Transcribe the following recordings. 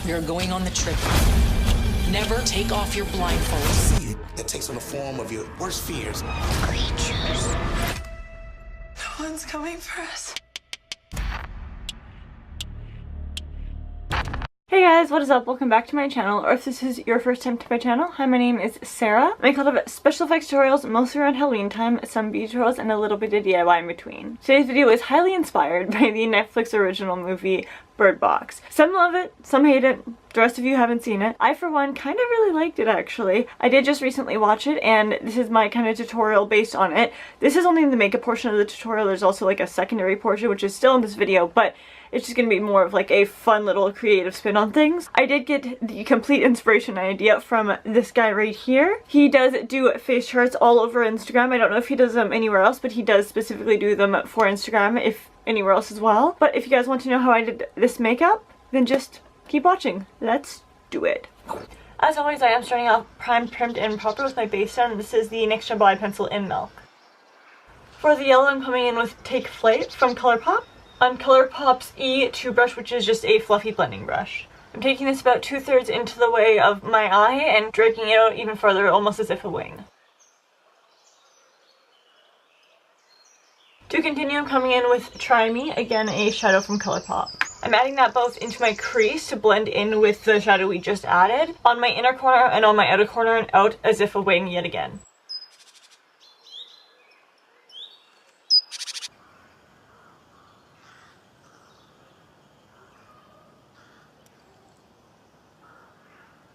We are going on the trip. Never take off your blindfold. See it, that takes on the form of your worst fears. Creatures. No one's coming for us. Hey guys, what is up? Welcome back to my channel, or if this is your first time to my channel, hi, my name is Sarah. I make a lot of special effects tutorials, mostly around Halloween time, some beauty tutorials, and a little bit of DIY in between. Today's video is highly inspired by the Netflix original movie Bird Box. Some love it, some hate it, the rest of you haven't seen it. I, for one, kind of really liked it actually. I did just recently watch it, and this is my kind of tutorial based on it. This is only the makeup portion of the tutorial. There's also like a secondary portion, which is still in this video, but it's just gonna be more of like a fun little creative spin on things. I did get the complete inspiration idea from this guy right here. He does do face charts all over Instagram. I don't know if he does them anywhere else, but he does specifically do them for Instagram, if anywhere else as well. But if you guys want to know how I did this makeup, then just keep watching. Let's do it. As always, I am starting off primed, primed, and proper with my base down. This is the NYX Jumbo Eye Pencil in Milk. For the yellow, I'm coming in with Take Flight from ColourPop on ColourPop's E2 brush, which is just a fluffy blending brush. I'm taking this about 2/3 into the way of my eye and dragging it out even further, almost as if a wing. To continue, I'm coming in with Try Me, again a shadow from ColourPop. I'm adding that both into my crease to blend in with the shadow we just added, on my inner corner and on my outer corner, and out as if a wing yet again.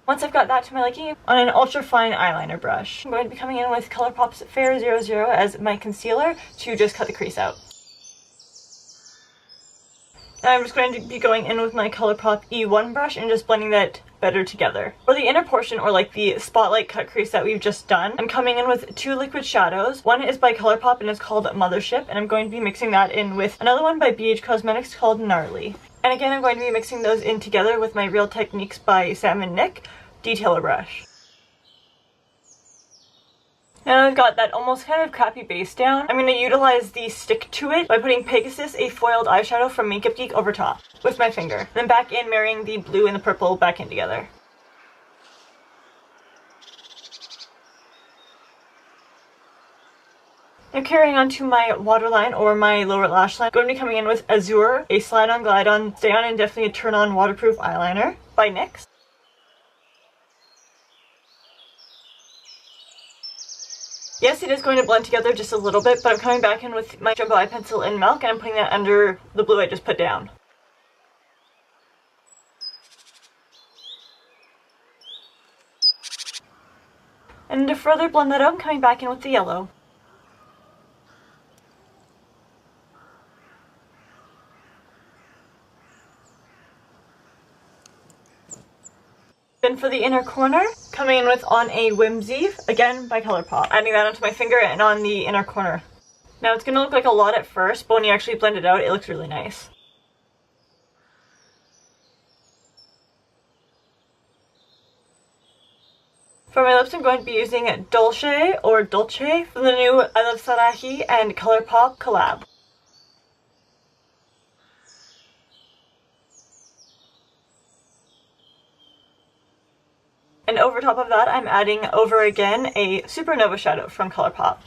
Once I've got that to my liking, on an ultra fine eyeliner brush, I'm going to be coming in with ColourPop's Fair 00 as my concealer to just cut the crease out. Now I'm just going to be going in with my ColourPop E1 brush and just blending that better together. For the inner portion, or like the spotlight cut crease that we've just done, I'm coming in with two liquid shadows. One is by ColourPop and it's called Mothership, and I'm going to be mixing that in with another one by BH Cosmetics called Gnarly. And again, I'm going to be mixing those in together with my Real Techniques by Sam and Nick detailer brush. Now I've got that almost kind of crappy base down, I'm going to utilize the stick to it by putting Pegasus, a foiled eyeshadow from Makeup Geek, over top with my finger. Then back in, marrying the blue and the purple back in together. Now carrying on to my waterline, or my lower lash line, I'm going to be coming in with Azure, a slide on, glide on, stay on, and definitely a turn on waterproof eyeliner by NYX. Yes, it is going to blend together just a little bit, but I'm coming back in with my Jumbo Eye Pencil in Milk, and I'm putting that under the blue I just put down. And to further blend that out, I'm coming back in with the yellow. Then for the inner corner, coming in with On a Whimsy, again by ColourPop. Adding that onto my finger and on the inner corner. Now it's going to look like a lot at first, but when you actually blend it out, it looks really nice. For my lips, I'm going to be using Dolce, or Dolce, from the new I Love Sarahi and ColourPop collab. And over top of that, I'm adding over again a Supernova shadow from ColourPop.